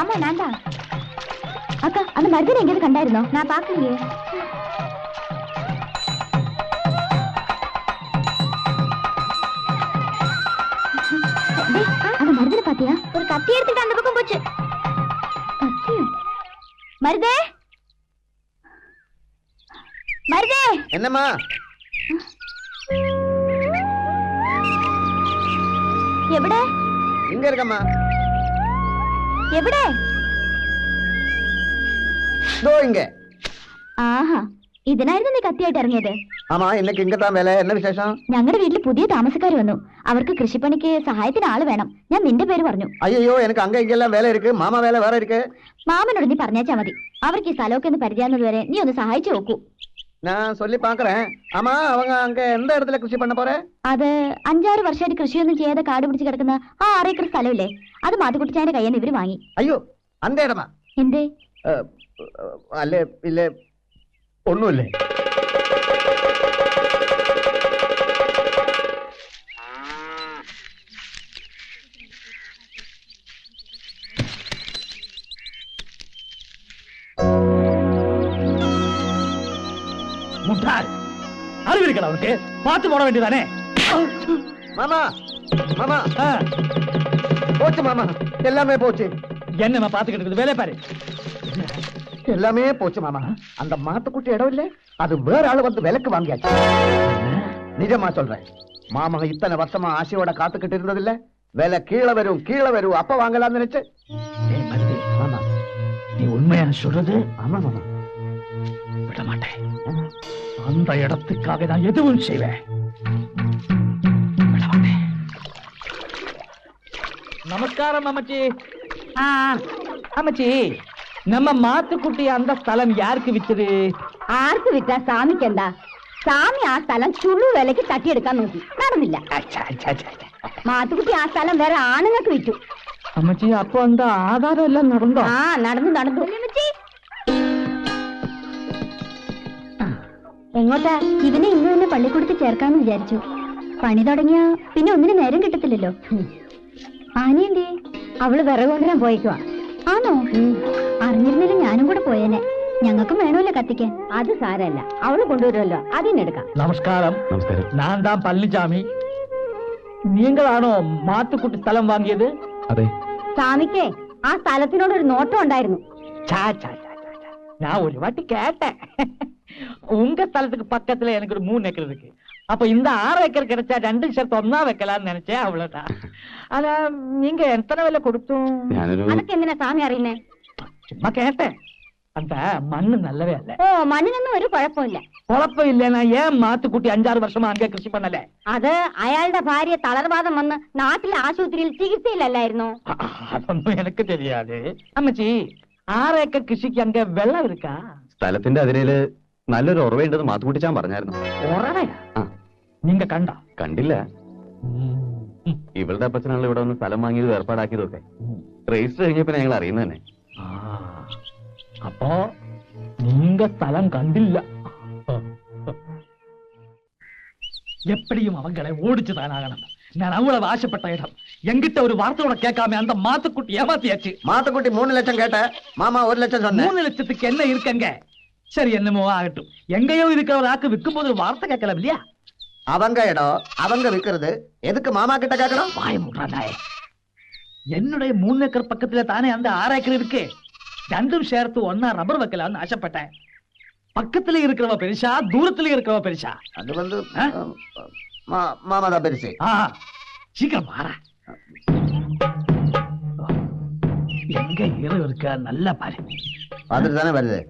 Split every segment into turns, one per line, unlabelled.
ஆமா நான் தான். அக்கா அந்த மருதனை எங்கேயாவது கண்டாயிருந்தோ? நான் பாக்கலையே. அந்த மருதனை பாத்தியா? ஒரு கத்தி எடுத்துட்டு அந்த பக்கம் போச்சு. கத்தி? மருதே, மருதே.
என்னம்மா?
எവിടെ?
இங்க இருக்கம்மா.
எവിടെ?
இதோ இங்க.
ആഹാ, ഇതിനായിരുന്നു നീ കത്തിയായിട്ട് ഇറങ്ങിയത്?
ആമാ, ഇന്നക്ക് ഇങ്ങത്താൻ വേല. എന്ന വിശേഷം?
ഞങ്ങളുടെ വീട്ടിൽ പുതിയ താമസക്കാർ വന്നു. അവർക്ക് കൃഷിപ്പണിക്ക് സഹായത്തിന് ആള് വേണം. ഞാൻ നിന്റെ പേര് പറഞ്ഞു.
അയ്യോ, എനിക്ക് അങ്ക ഇങ്ങെല്ലാം വേല ഇരിക്ക്. മാമ വേല വേറെ ഇരിക്ക്.
മാമനോട് നീ പറഞ്ഞാച്ചാ മതി. അവർക്ക് ഈ സ്ഥലമൊക്കെ ഒന്ന് പരിചയാകുന്നത് വരെ നീ ഒന്ന് സഹായിച്ചു നോക്കൂ.
ഞാൻ சொல்லி பாக்குறேன். ஆமா, அவங்க அங்க எந்த இடத்துல கൃഷി பண்ண போற?
അത് 5-6 വർഷമായിട്ട് കൃഷിയൊന്നും ചെയ്യാതെ കാട് പിടിച്ച് കിടക്കുന്ന ആ 6 ഏക്കർ സ്ഥലമില്ലേ, അത് മാത്തുക്കുട്ടിച്ചാന്റെ കയ്യിൽ നിന്ന് ഇവര് വാങ്ങി.
അയ്യോ, അന്ത ഇടമാ?
എന്തേ?
അല്ലേ ഇല്ലേ, ഒന്നുമില്ലേ.
முட்டாள், அறிவு இருக்கா உனக்கு? பார்த்து போட வேண்டியதானே?
மாமா, மாமா, போச்சு மாமா, எல்லாமே போச்சு.
என்ன பாத்துக்கிட்டு இருக்குது? வேலை பாரு.
எல்லாமே போச்சு மாமா. அந்த மாட்டுக்குட்டி இடம் இல்ல, அது வேற ஆளு வந்து விலைக்கு வாங்கியாச்சு. நிஜமா சொல்றேன். மாமா இத்தனை வருஷமா ஆசையோட காத்துக்கிட்டு இருந்தது இல்ல. விலை கீழே வரும் கீழே வரும், அப்ப வாங்கலாம்னு நினைச்சு.
மாமா, நீ உண்மையா சொல்றது?
ஆமா மாமா,
விட மாட்டேன். அந்த இடத்துக்காக நான் எதுவும் செய்வேன். விட மாட்டேன். நமஸ்காரம் அம்மச்சி. அம்மச்சி, நம்ம மாத்துக்குட்டி அந்த ஸ்தலம் யாருக்கு வித்தது?
ആർക്ക് വിറ്റാ? സാമിക്ക് എന്താ? സാമി ആ സ്ഥലം ചുള്ളു വിലക്ക് തട്ടിയെടുക്കാൻ നോക്കി, നടന്നില്ല. മാത്തുക്കുട്ടി ആ സ്ഥലം വേറെ ആണുങ്ങൾക്ക് വിറ്റു.
അമ്മച്ചി, അപ്പൊ എന്താ ആധാരം എല്ലാം നടന്നോ?
ആ, നടന്നു നടന്നു. എങ്ങോട്ടാ? ഇവനെ ഇന്ന് തന്നെ പള്ളിക്കൂടത്തിൽ ചേർക്കാന്ന് വിചാരിച്ചു. പണി തുടങ്ങിയ പിന്നെ ഒന്നിനും നേരം കിട്ടത്തില്ലല്ലോ. ആനയന്തേ? അവള് വിറക് കൊണ്ടുവരാൻ പോയിക്കുവാ. ആണോ? അറിഞ്ഞിരുന്നില്ല ഞാനും കൂടെ പോയേനെ. ഞങ്ങൾക്കും വേണമല്ലോ കത്തിക്കാൻ. അത് സാരല്ല, അവള് കൊണ്ടുവരുമല്ലോ, അതിനെടുക്കാം.
നമസ്കാരം. നമസ്കാരം. ഞാൻ താൻ പളനിച്ചാമി. നീങ്കളാണോ മാത്തുക്കുട്ടി സ്ഥലം വാങ്ങിയത്? അതെ.
സ്വാമിക്കേ ആ സ്ഥലത്തിനോടൊരു നോട്ടം ഉണ്ടായിരുന്നു.
நான் ஒரு வாட்டி கேட்டேன். உங்க ஸ்தலத்துக்கு பக்கத்துல எனக்கு ஒரு 3 ஏக்கர் இருக்கு. அப்ப இந்த 6 ஏக்கர் கிடைச்சா 2 சேர்த்து ஒன்னா வைக்கலாம்னு நினைச்சேன், அவ்வளவுதான். ஆனா நீங்க எத்தனை விலை கொடுத்தோம்?
അതൊക്കെ എന്തിനാ സ്വാമി അറിയുന്നേ?
சும்மா கேட்டேன். அந்த மண்ணு நல்லவே இல்ல.
ഓ, മണ്ണിനൊന്നും ഒരു കുഴപ്പമില്ല.
കുഴപ്പം ഇല്ലെന്നാ ഏൻ മാത്തുക്കുട്ടി 5-6 വർഷമാ അங்கே കൃഷി பண்ணல?
അത് അയാളുടെ ഭാര്യ തളർവാദം വന്ന് നാട്ടിലെ ആശുപത്രിയിൽ ചികിത്സയിലല്ലായിരുന്നോ?
അതൊന്നും എനിക്ക് தெரியாது. അമ്മച്ചി, 6 ഏക്കർ കൃഷിക്ക് അங்கே വെള്ളം இருக்கா?
സ്ഥലത്തിന്റെ അതിരയില് നല്ലൊരു ഉറവയുണ്ടെന്ന് മാത്തുക്കുട്ടിച്ചാൻ പറഞ്ഞായിരുന്നു.
ഉറവയാ? നിങ്ങ കണ്ട?
കണ്ടില്ല. ഇവളുടെ അപ്പച്ചനാണ് ഇവിടെ വന്ന് സ്ഥലം വാങ്ങിയത്, ഏർപ്പാടാക്കിയതൊക്കെ. രജിസ്റ്റർ കഴിഞ്ഞപ്പോ ഞങ്ങൾ അറിയുന്ന തന്നെ.
അപ്പോ நீங்க സ്ഥലം കണ്ടില്ല. எப்படியும் அவங்களை ஓடிச்சுதான் ஆகணும். நான் அவ்வளவு ஆசைப்பட்ட இடம். எங்கிட்ட ஒரு வார்த்தையோட கேட்காம அந்த மாத்துக்குட்டி ஏமாத்தியாச்சு.
மாத்துக்குட்டி 3 லட்சம் கேட்ட, மாமா 1 லட்சம் சொன்ன.
3 லட்சத்துக்கு என்ன இருக்குங்க? சரி, என்னமோ ஆகட்டும். எங்கேயோ இருக்கிற ஒரு ஆக்கு விற்கும் போது ஒரு வார்த்தை கேட்கலாம் இல்லையா?
அவங்க இடம் அவங்க விற்கிறது, எதுக்கு மாமா கிட்ட கேட்கணும்?
வாய முட்டாதாயே. என்னுடைய 3 ஏக்கர் பக்கத்துல தானே அந்த 6 ஏக்கர் இருக்கு. 2ம் சேர்த்து ஒன்னா ரப்பர் வைக்கலாம்னு ஆசைப்பட்டேன். பக்கத்துல இருக்கிறவ பெருசா, தூரத்துல இருக்கிறவ பெருசா?
அது வந்து மாமா தான் பெருசு.
சீக்கிரம் பாரு. எங்க இரவு இருக்க நல்லா பாரு.
பார்த்துட்டு தானே வருது.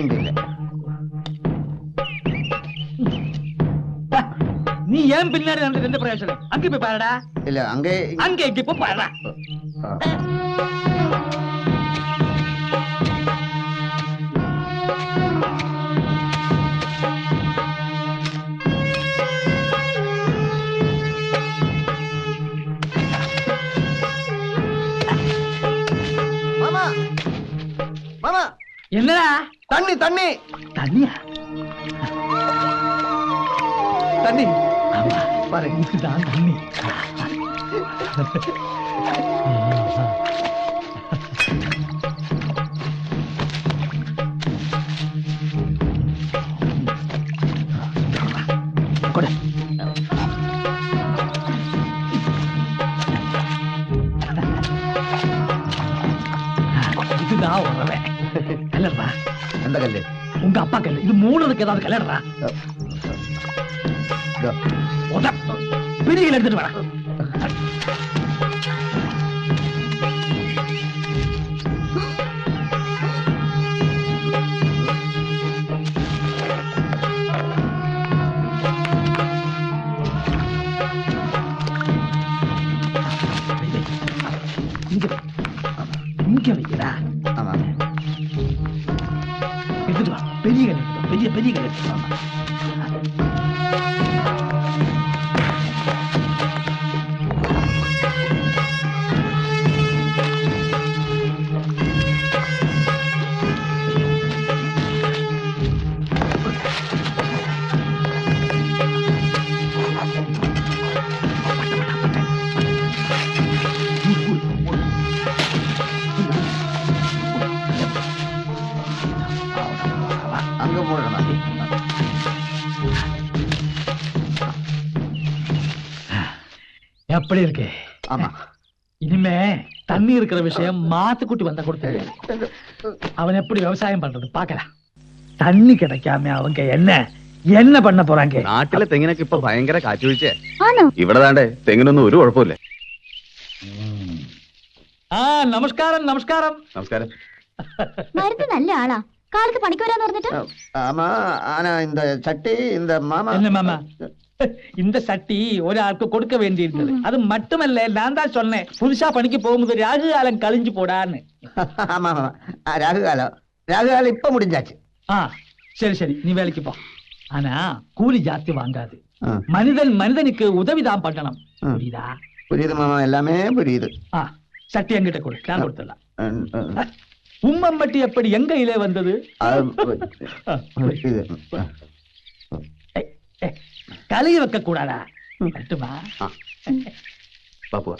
இங்க இல்ல.
நீ ஏன் பின்னாடி நடந்து எந்த பிரயோஜனம்? அங்க போய் பாருடா.
இல்ல, அங்கே
இங்க போய் பாருடா.
மாமா, மாமா,
என்னடா?
தண்ணி தண்ணி.
தண்ணியா?
தண்ணி.
ஆமா.
பாருங்க.
இதுதான் தண்ணி. கொடு. இதுதான் உறவே. கல்லறா.
எந்த கல்லு?
உங்க அப்பா கல்லு. இது மூணுக்கு ஏதாவது கல்லறா. பிடிகள் எடுத்துட்டு வர. இங்க வைக்கிறா.
ஆமா.
எடுத்துட்டு வா. பெரிய கல், பெரிய பெரிய கல்.
அங்க போடணும்.
எப்படி இருக்கு?
ஆமா.
இனிமே தண்ணி இருக்கிற விஷயம் மாத்துக்குட்டி வந்த கொடுத்தது. அவன் எப்படி விவசாயம் பண்றது பாக்கலாம். தண்ணி கிடைக்காம அவங்க என்ன பண்ண போறாங்க?
നാട്ടിലെ തെങ്ങിനൊക്കെ ഇപ്പൊ ഭയങ്കര കാറ്റുവീഴ്ചയാ.
ആണോ?
ഇവിടെ താണ്ടേ തെങ്ങിനൊന്നും ഒരു കുഴപ്പമില്ല.
നമസ്കാരം നമസ്കാരം.
നമസ്കാരം.
മരുന്ന് നല്ല ആളാ. കാലത്ത് പണിക്ക് വരാന്ന് പറഞ്ഞിട്ട്.
ஆமா. ஆனா இந்த சட்டி இந்த மாமா
என்ன மாமா? இந்த சட்டி ஒராளுக்கு கொடுக்க வேண்டியிருந்தது. அது மட்டுமல்ல, நான் தான் சொன்னேன் புதுசா பணிக்கு போகும்போது ராகு காலம் கழிஞ்சு போடான்னு.
ஆமா ஆமா. ராகுகாலம் இப்ப முடிஞ்சாச்சு.
சரி சரி, நீ வேலைக்கு போ. ஆனா கூலி ஜாஸ்தி வாங்காது. மனிதனுக்கு உதவிதான் பண்ணணும். புரியுதா?
புரியுது மாமா, எல்லாமே புரியுது.
சட்டி என்கிட்ட கொடு, நான் கொடுத்துடலாம். உம்மம்பட்டி எப்படி எங்க கையிலே வந்தது? கலைய வைக்க கூடாதா? கட்டுமா?
பாப்பு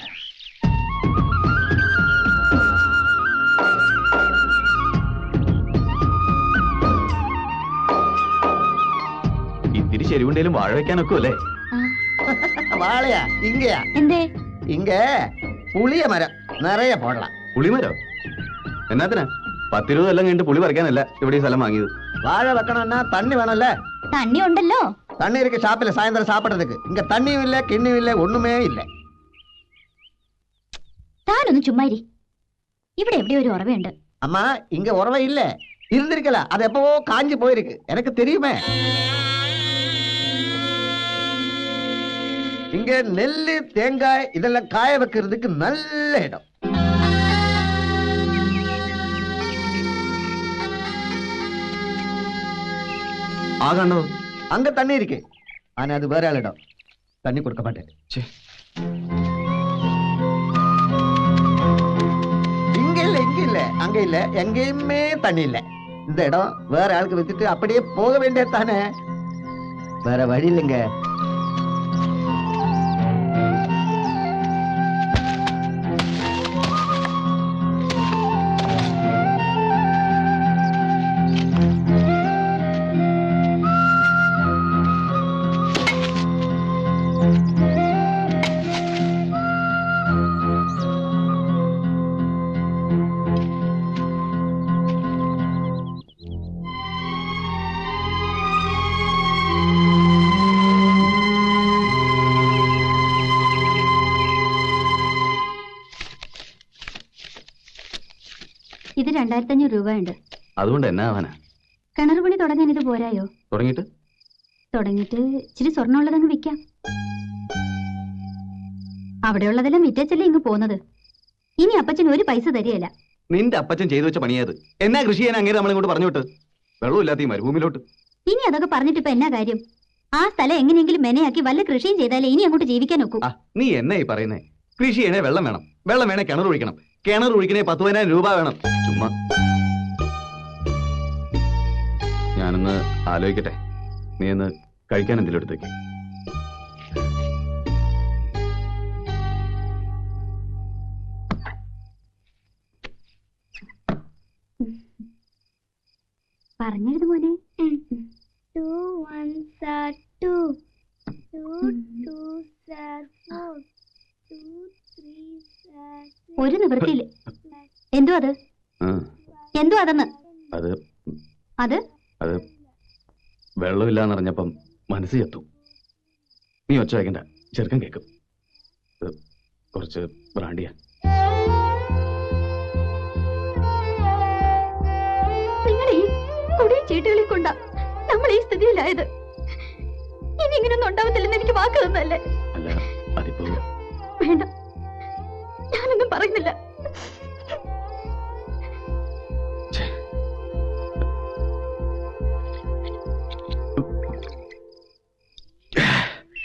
ഇത്തിരി ശരിവുണ്ടേലും വാഴ വെക്കാനൊക്കെ അല്ലേ?
வாழையா? இங்கயா?
എന്തേ?
இங்க புளிய மரம் நிறைய போடலாம்.
പുളിമരോ? എന്നാത്തിനാ? 10-20 കൊല്ലം കഴിഞ്ഞിട്ട് പുളി പറിക്കാനല്ല ഇവിടെ ഈ സ്ഥലം വാങ്ങിയത്.
வாழை வைக்கணும்னா தண்ணி வேணும்ல?
തണ്ണി ഉണ്ടല്ലോ.
தண்ணி இருக்கு ஷாப்பில் சாயந்தரம் சாப்பிடுறதுக்கு. இங்க தண்ணியும் இல்ல கிண்ணியும் இல்ல ஒண்ணுமே இல்ல.
താനൊന്ന് ചുമ്മാരി. ഇവിടെ എവിടെ ഒരു ഉറവയുണ്ട്.
அம்மா இங்க உறவை இல்ல. இருந்திருக்கல, அது எப்பவோ காஞ்சி போயிருக்கு. எனக்கு தெரியுமே. இங்க நெல்லு தேங்காய் இதெல்லாம் காய வைக்கிறதுக்கு நல்ல இடம்.
ஆகாண்டோ
அங்க தண்ணி இருக்கு. ஆனா அது வேற இடம். தண்ணி கொடுக்க மாட்டேன். இங்க இல்ல அங்க இல்ல, எங்கேயுமே தண்ணி இல்ல. இந்த இடம் வேற ஆளுக்கு வச்சுட்டு அப்படியே போக வேண்டியது தானே. வேற வழி இல்லைங்க.
ഇത് 2500 രൂപയുണ്ട്.
അതുകൊണ്ട് എന്നാ ആവാനാ?
കിണർ പണി തുടങ്ങാൻ ഇത് പോരായോ? തുടങ്ങിയിട്ട് ഇച്ചിരി സ്വർണ്ണമുള്ളതങ്ങ് വിൽക്കാം. അവിടെയുള്ളതെല്ലാം വിറ്റച്ചല്ലേ ഇങ്ങ് പോകുന്നത്. ഇനി അപ്പച്ചൻ ഒരു പൈസ തരികയില്ല.
നിന്റെ അപ്പച്ചൻ ചെയ്തു വെച്ച പണിയത്. എന്നാ കൃഷി ചെയ്യാൻ അങ്ങനെ നമ്മളിങ്ങോട്ട് പറഞ്ഞോട്ട്? വെള്ളമില്ലാത്ത ഈ മരുഭൂമിയിലോട്ട്.
ഇനി അതൊക്കെ പറഞ്ഞിട്ട് ഇപ്പൊ എന്നാ കാര്യം? ആ സ്ഥലം എങ്ങനെയെങ്കിലും മെനയാക്കി വല്ല കൃഷിയും ചെയ്താലേ ഇനി അങ്ങോട്ട് ജീവിക്കാൻ നോക്കൂ.
നീ എന്നാ ഈ പറയുന്നേ? കൃഷി ചെയ്യണേ വെള്ളം വേണം, വെള്ളം വേണേ കിണർ ഒഴിക്കണം, കിണർ ഒഴിക്കണേ 10,000 രൂപ വേണം. ചുമ്മാ ഞാനൊന്ന് ആലോചിക്കട്ടെ. നീ ഒന്ന് കഴിക്കാൻ എന്തെങ്കിലും എടുത്തേക്ക്.
പറഞ്ഞിരുന്നു മോനെ.
2 1s are 2, 2 2s are 4, 2 3s are 6.
ഒരു നിവൃത്തിയില്ല. എന്തോ അത്? എന്തോ അതെന്ന്?
അത്
അത്
അത് വെള്ളമില്ലാന്നറിഞ്ഞപ്പം മനസ്സ് ചത്തു. നീ ഒച്ച വയ്ക്കണ്ട, ചെറുക്കൻ കേൾക്കും. ഇത് കുറച്ച് ബ്രാൻഡിയാ.
നിങ്ങളുടെ ഈ കുടിയും ചീട്ടുകളിൽ കൊണ്ടാ നമ്മൾ ഈ സ്ഥിതിയിലായത്. ഇനി ഇങ്ങനൊന്നും ഉണ്ടാവത്തില്ലെന്ന് എനിക്ക് വാക്ക് തന്നല്ലേ?
അല്ല, അതിപ്പോ
വേണ്ട, ഞാനൊന്നും പറയുന്നില്ല.